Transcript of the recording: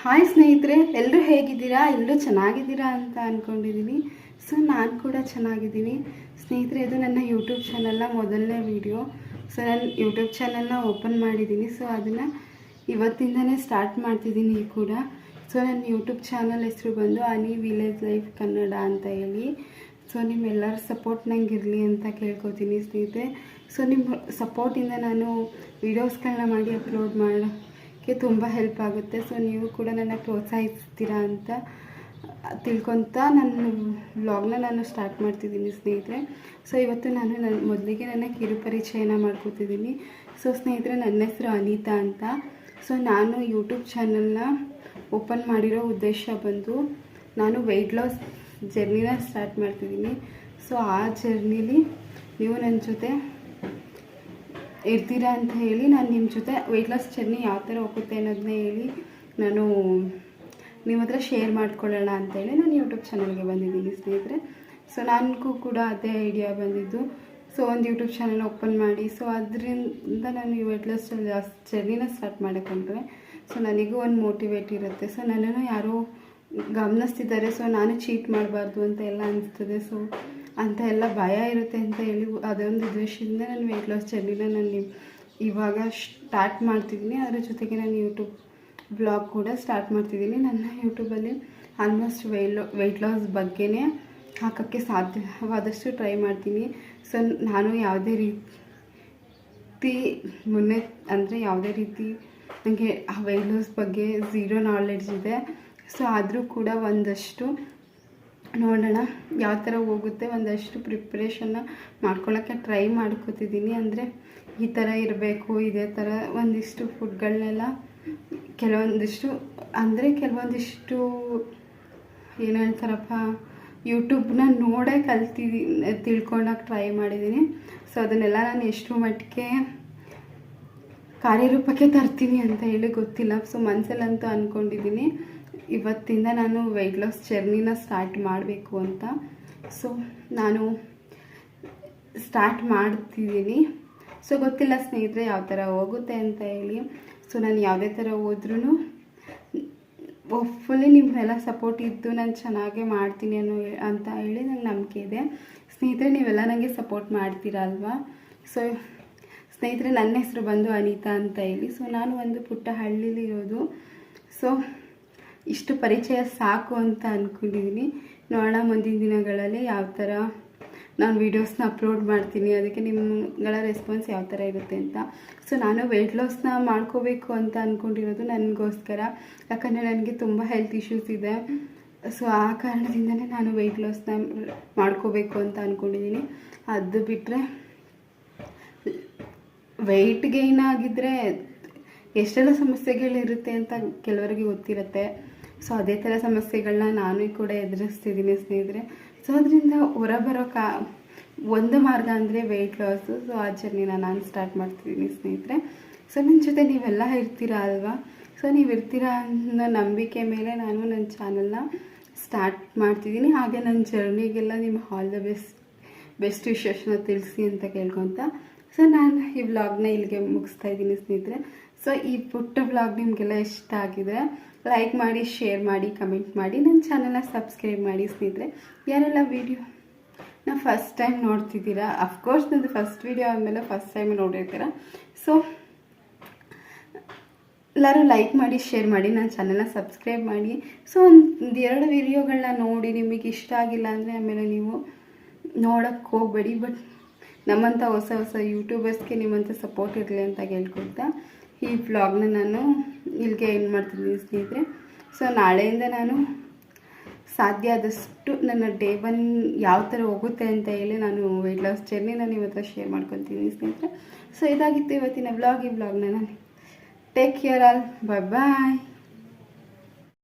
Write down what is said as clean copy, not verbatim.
Hi ಸ್ನೇಹಿತರೆ, ಎಲ್ಲರೂ ಹೇಗಿದ್ದೀರಾ? ಎಲ್ಲರೂ ಚೆನ್ನಾಗಿದ್ದೀರಾ ಅಂತ ಅಂದ್ಕೊಂಡಿದ್ದೀನಿ. ಸೊ ನಾನು ಕೂಡ ಚೆನ್ನಾಗಿದ್ದೀನಿ ಸ್ನೇಹಿತರೆ. ಇದು ನನ್ನ ಯೂಟ್ಯೂಬ್ ಚಾನಲ್ನ ಮೊದಲನೇ ವಿಡಿಯೋ. ಸೊ ನಾನು ಯೂಟ್ಯೂಬ್ ಚಾನಲ್ನ ಓಪನ್ ಮಾಡಿದ್ದೀನಿ. ಸೊ ಅದನ್ನು ಇವತ್ತಿಂದನೇ ಸ್ಟಾರ್ಟ್ ಮಾಡ್ತಿದ್ದೀನಿ ಕೂಡ. ಸೊ ನನ್ನ ಯೂಟ್ಯೂಬ್ ಚಾನಲ್ ಹೆಸರು ಬಂದು ಅನಿ ವಿಲೇಜ್ ಲೈಫ್ ಕನ್ನಡ ಅಂತ ಹೇಳಿ. ಸೊ ನಿಮ್ಮೆಲ್ಲರ ಸಪೋರ್ಟ್ ನಂಗೆ ಇರಲಿ ಅಂತ ಕೇಳ್ಕೊತೀನಿ ಸ್ನೇಹಿತರೆ. ಸೊ ನಿಮ್ಮ ಸಪೋರ್ಟಿಂದ ನಾನು ವೀಡಿಯೋಸ್ಗಳನ್ನ ಮಾಡಿ ಅಪ್ಲೋಡ್ ಮಾಡೋಕ್ಕೆ ತುಂಬ ಹೆಲ್ಪ್ ಆಗುತ್ತೆ. ಸೊ ನೀವು ಕೂಡ ನನ್ನ ಪ್ರೋತ್ಸಾಹಿಸ್ತೀರಾ ಅಂತ ತಿಳ್ಕೊತ ನನ್ನ ವ್ಲಾಗ್ನ ನಾನು ಸ್ಟಾರ್ಟ್ ಮಾಡ್ತಿದ್ದೀನಿ ಸ್ನೇಹಿತರೆ. ಸೊ ಇವತ್ತು ನಾನು ಮೊದಲಿಗೆ ನನ್ನ ಕಿರುಪರಿಚಯನ ಮಾಡ್ಕೋತಿದ್ದೀನಿ. ಸೊ ಸ್ನೇಹಿತರೆ, ನನ್ನ ಹೆಸರು ಅನಿತಾ ಅಂತ. ಸೊ ನಾನು ಯೂಟ್ಯೂಬ್ ಚಾನಲ್ನ ಓಪನ್ ಮಾಡಿರೋ ಉದ್ದೇಶ ಬಂದು ನಾನು ವೆಯ್ಟ್ ಲಾಸ್ ಜರ್ನಿನ ಸ್ಟಾರ್ಟ್ ಮಾಡ್ತಿದ್ದೀನಿ. ಸೊ ಆ ಜರ್ನಿಲಿ ನೀವು ನನ್ನ ಜೊತೆ ಇರ್ತೀರಾ ಅಂತ ಹೇಳಿ ನಾನು ನಿಮ್ಮ ಜೊತೆ ವೆಯ್ಟ್ ಲಾಸ್ ಜರ್ನಿ ಯಾವ ಥರ ಹೋಗುತ್ತೆ ಅನ್ನೋದನ್ನ ಹೇಳಿ ನಾನು ನಿಮ್ಮ ಹತ್ರ ಶೇರ್ ಮಾಡ್ಕೊಳ್ಳೋಣ ಅಂತೇಳಿ ನಾನು ಯೂಟ್ಯೂಬ್ ಚಾನಲ್ಗೆ ಬಂದಿದ್ದೀನಿ ಸ್ನೇಹಿತರೆ. ಸೊ ನನಗೂ ಕೂಡ ಅದೇ ಐಡಿಯಾ ಬಂದಿದ್ದು. ಸೊ ಒಂದು ಯೂಟ್ಯೂಬ್ ಚಾನಲ್ ಓಪನ್ ಮಾಡಿ ಸೊ ಅದರಿಂದ ನಾನು ಈ ವೆಯ್ಟ್ ಲಾಸ್ ಜರ್ನಿನ ಸ್ಟಾರ್ಟ್ ಮಾಡೋಕ್ಕಂದ್ರೆ ಸೊ ನನಗೂ ಒಂದು ಮೋಟಿವೇಟ್ ಇರುತ್ತೆ. ಸೊ ನನ್ನನ್ನು ಯಾರೋ ಗಮನಿಸ್ತಿದ್ದಾರೆ, ಸೊ ನಾನು ಚೀಟ್ ಮಾಡಬಾರ್ದು ಅಂತ ಎಲ್ಲ ಅನಿಸ್ತದೆ. ಸೊ ಅಂತ ಎಲ್ಲ ಭಯ ಇರುತ್ತೆ ಅಂತ ಹೇಳಿ ಅದೊಂದು ಉದ್ದೇಶದಿಂದ ನಾನು ವೆಯ್ಟ್ ಲಾಸ್ ಜರ್ನಿನ ನಾನು ಇವಾಗ ಸ್ಟಾರ್ಟ್ ಮಾಡ್ತಿದ್ದೀನಿ. ಅದರ ಜೊತೆಗೆ ನಾನು ಯೂಟ್ಯೂಬ್ ಬ್ಲಾಗ್ ಕೂಡ ಸ್ಟಾರ್ಟ್ ಮಾಡ್ತಿದ್ದೀನಿ. ನನ್ನ ಯೂಟ್ಯೂಬಲ್ಲಿ ಆಲ್ಮೋಸ್ಟ್ ವೆಯ್ಟ್ ಲಾಸ್ ಬಗ್ಗೆನೇ ಹಾಕೋಕ್ಕೆ ಸಾಧ್ಯವಾದಷ್ಟು ಟ್ರೈ ಮಾಡ್ತೀನಿ. ಸೊ ನಾನು ಯಾವುದೇ ರೀತಿ ಮುನ್ನೆ ಅಂದರೆ ಯಾವುದೇ ರೀತಿ ನನಗೆ ಆ ವೆಯ್ಟ್ ಲಾಸ್ ಬಗ್ಗೆ ಝೀರೋ ನಾಲೆಡ್ಜ್ ಇದೆ. ಸೊ ಆದರೂ ಕೂಡ ಒಂದಷ್ಟು ನೋಡೋಣ ಯಾವ ಥರ ಹೋಗುತ್ತೆ, ಒಂದಷ್ಟು ಪ್ರಿಪ್ರೇಷನ್ನ ಮಾಡ್ಕೊಳ್ಳೋಕ್ಕೆ ಟ್ರೈ ಮಾಡ್ಕೋತಿದ್ದೀನಿ. ಅಂದರೆ ಈ ಥರ ಇರಬೇಕು, ಇದೇ ಥರ ಒಂದಿಷ್ಟು ಫುಡ್ಗಳನ್ನೆಲ್ಲ ಕೆಲವೊಂದಿಷ್ಟು ಏನು ಹೇಳ್ತಾರಪ್ಪ, ಯೂಟ್ಯೂಬ್ನ ನೋಡೇ ತಿಳ್ಕೊಳಕ್ಕೆ ಟ್ರೈ ಮಾಡಿದ್ದೀನಿ. ಸೊ ಅದನ್ನೆಲ್ಲ ನಾನು ಎಷ್ಟು ಮಟ್ಟಿಗೆ ಕಾರ್ಯರೂಪಕ್ಕೆ ತರ್ತೀನಿ ಅಂತ ಹೇಳಿ ಗೊತ್ತಿಲ್ಲ. ಸೊ ಮನಸ್ಸಲ್ಲಂತೂ ಅಂದ್ಕೊಂಡಿದ್ದೀನಿ ಇವತ್ತಿಂದ ನಾನು ವೆಯ್ಟ್ ಲಾಸ್ ಜರ್ನಿನ ಸ್ಟಾರ್ಟ್ ಮಾಡಬೇಕು ಅಂತ. ಸೊ ನಾನು ಸ್ಟಾರ್ಟ್ ಮಾಡ್ತಿದ್ದೀನಿ. ಸೊ ಗೊತ್ತಿಲ್ಲ ಸ್ನೇಹಿತರೆ ಯಾವ ಥರ ಹೋಗುತ್ತೆ ಅಂತ ಹೇಳಿ. ಸೊ ನಾನು ಯಾವುದೇ ಥರ ಹೋದ್ರೂ ಫುಲ್ಲಿ ನಿಮ್ಮೆಲ್ಲ ಸಪೋರ್ಟ್ ಇದ್ದು ನಾನು ಚೆನ್ನಾಗೇ ಮಾಡ್ತೀನಿ ಅಂತ ಹೇಳಿ ನಂಗೆ ನಂಬಿಕೆ ಇದೆ ಸ್ನೇಹಿತರೆ. ನೀವೆಲ್ಲ ನನಗೆ ಸಪೋರ್ಟ್ ಮಾಡ್ತೀರಾ ಅಲ್ವಾ? ಸೊ ಸ್ನೇಹಿತರೆ, ನನ್ನ ಹೆಸರು ಬಂದು ಅನಿತಾ ಅಂತ ಹೇಳಿ. ಸೊ ನಾನು ಒಂದು ಪುಟ್ಟ ಹಳ್ಳಿಲಿರೋದು. ಸೊ ಇಷ್ಟು ಪರಿಚಯ ಸಾಕು ಅಂತ ಅಂದ್ಕೊಂಡಿದ್ದೀನಿ. ನೋಡೋಣ ಮುಂದಿನ ದಿನಗಳಲ್ಲಿ ಯಾವ ಥರ ನಾನು ವೀಡಿಯೋಸ್ನ ಅಪ್ಲೋಡ್ ಮಾಡ್ತೀನಿ, ಅದಕ್ಕೆ ನಿಮ್ಮಗಳ ರೆಸ್ಪಾನ್ಸ್ ಯಾವ ಥರ ಇರುತ್ತೆ ಅಂತ. ಸೊ ನಾನು ವೆಯ್ಟ್ ಲಾಸ್ನ ಮಾಡ್ಕೋಬೇಕು ಅಂತ ಅಂದ್ಕೊಂಡಿರೋದು ನನಗೋಸ್ಕರ. ಯಾಕಂದರೆ ನನಗೆ ತುಂಬ ಹೆಲ್ತ್ ಇಶ್ಯೂಸ್ ಇದೆ. ಸೊ ಆ ಕಾರಣದಿಂದನೇ ನಾನು ವೆಯ್ಟ್ ಲಾಸ್ನ ಮಾಡ್ಕೋಬೇಕು ಅಂತ ಅಂದ್ಕೊಂಡಿದ್ದೀನಿ. ಅದು ಬಿಟ್ಟರೆ ವೆಯ್ಟ್ ಗೈನ್ ಆಗಿದ್ದರೆ ಎಷ್ಟೆಲ್ಲ ಸಮಸ್ಯೆಗಳಿರುತ್ತೆ ಅಂತ ಕೆಲವರಿಗೆ ಗೊತ್ತಿರುತ್ತೆ. ಸೊ ಅದೇ ಥರ ಸಮಸ್ಯೆಗಳನ್ನ ನಾನು ಕೂಡ ಎದುರಿಸ್ತಿದ್ದೀನಿ ಸ್ನೇಹಿತರೆ. ಸೊ ಅದರಿಂದ ಹೊರಬರೋ ಒಂದು ಮಾರ್ಗ ಅಂದರೆ ವೆಯ್ಟ್ ಲಾಸು. ಸೊ ಆ ಜರ್ನಿನ ನಾನು ಸ್ಟಾರ್ಟ್ ಮಾಡ್ತಿದ್ದೀನಿ ಸ್ನೇಹಿತರೆ. ಸೊ ನನ್ನ ಜೊತೆ ನೀವೆಲ್ಲ ಇರ್ತೀರಾ ಅಲ್ವಾ? ಸೊ ನೀವು ಇರ್ತೀರಾ ಅನ್ನೋ ನಂಬಿಕೆ ಮೇಲೆ ನಾನು ನನ್ನ ಚಾನಲ್ನ ಸ್ಟಾರ್ಟ್ ಮಾಡ್ತಿದ್ದೀನಿ. ಹಾಗೆ ನನ್ನ ಜರ್ನಿಗೆಲ್ಲ ನಿಮ್ಮ ಆಲ್ ದ ಬೆಸ್ಟ್ ವಿಶೇಷನ ತಿಳಿಸಿ ಅಂತ ಕೇಳ್ಕೊತ ಸೊ ನಾನು ಈ ವ್ಲಾಗ್ನ ಇಲ್ಲಿಗೆ ಮುಗಿಸ್ತಾ ಇದ್ದೀನಿ ಸ್ನೇಹಿತರೆ. ಸೊ ಈ ಪುಟ್ಟ ವ್ಲಾಗ್ ನಿಮಗೆಲ್ಲ ಇಷ್ಟ ಆಗಿದೆ ಲೈಕ್ ಮಾಡಿ, ಶೇರ್ ಮಾಡಿ, ಕಮೆಂಟ್ ಮಾಡಿ, ನನ್ನ ಚಾನಲ್ನ ಸಬ್ಸ್ಕ್ರೈಬ್ ಮಾಡಿ ಸ್ನೇಹಿತರೆ. ಯಾರೆಲ್ಲ ವೀಡಿಯೋನ ಫಸ್ಟ್ ಟೈಮ್ ನೋಡ್ತಿದ್ದೀರಾ, ಅಫ್ಕೋರ್ಸ್ ನಂದು ಫಸ್ಟ್ ವೀಡಿಯೋ ಆದಮೇಲೆ ಫಸ್ಟ್ ಟೈಮ್ ನೋಡಿರ್ತೀರ. ಸೊ ಎಲ್ಲರೂ ಲೈಕ್ ಮಾಡಿ, ಶೇರ್ ಮಾಡಿ, ನನ್ನ ಚಾನಲ್ನ ಸಬ್ಸ್ಕ್ರೈಬ್ ಮಾಡಿ. ಸೊ ಒಂದು 2 ವೀಡಿಯೋಗಳನ್ನ ನೋಡಿ ನಿಮಗೆ ಇಷ್ಟ ಆಗಿಲ್ಲ ಅಂದರೆ ಆಮೇಲೆ ನೀವು ನೋಡೋಕ್ಕೆ ಹೋಗಬೇಡಿ. ಬಟ್ ನಮ್ಮಂಥ ಹೊಸ ಯೂಟ್ಯೂಬರ್ಸ್ಗೆ ನಿಮ್ಮಂಥ ಸಪೋರ್ಟ್ ಇರಲಿ ಅಂತ ಕೇಳ್ಕೊಳ್ತಾ ಈ ವ್ಲಾಗ್ನ ನಾನು ಇಲ್ಲಿಗೆ ಎಂಡ್ ಮಾಡ್ತಿದ್ದೀನಿ ಸ್ನೇಹಿತರೆ. ಸೊ ನಾಳೆಯಿಂದ ನಾನು ಸಾಧ್ಯ ಆದಷ್ಟು ನನ್ನ ಡೇ 1 ಯಾವ ಥರ ಹೋಗುತ್ತೆ ಅಂತ ಹೇಳಿ ನಾನು ವೆಯ್ಟ್ ಲಾಸ್ ಜರ್ನಿ ನಾನು ಇವತ್ತು ಶೇರ್ ಮಾಡ್ಕೊತೀನಿ ಸ್ನೇಹಿತರೆ. ಸೊ ಇದಾಗಿತ್ತು ಇವತ್ತಿನ ವ್ಲಾಗ್. ಈ ವ್ಲಾಗ್ನ ನಾನು ಟೇಕ್ ಕೇರ್ ಆಲ್, ಬಾಯ್ ಬಾಯ್.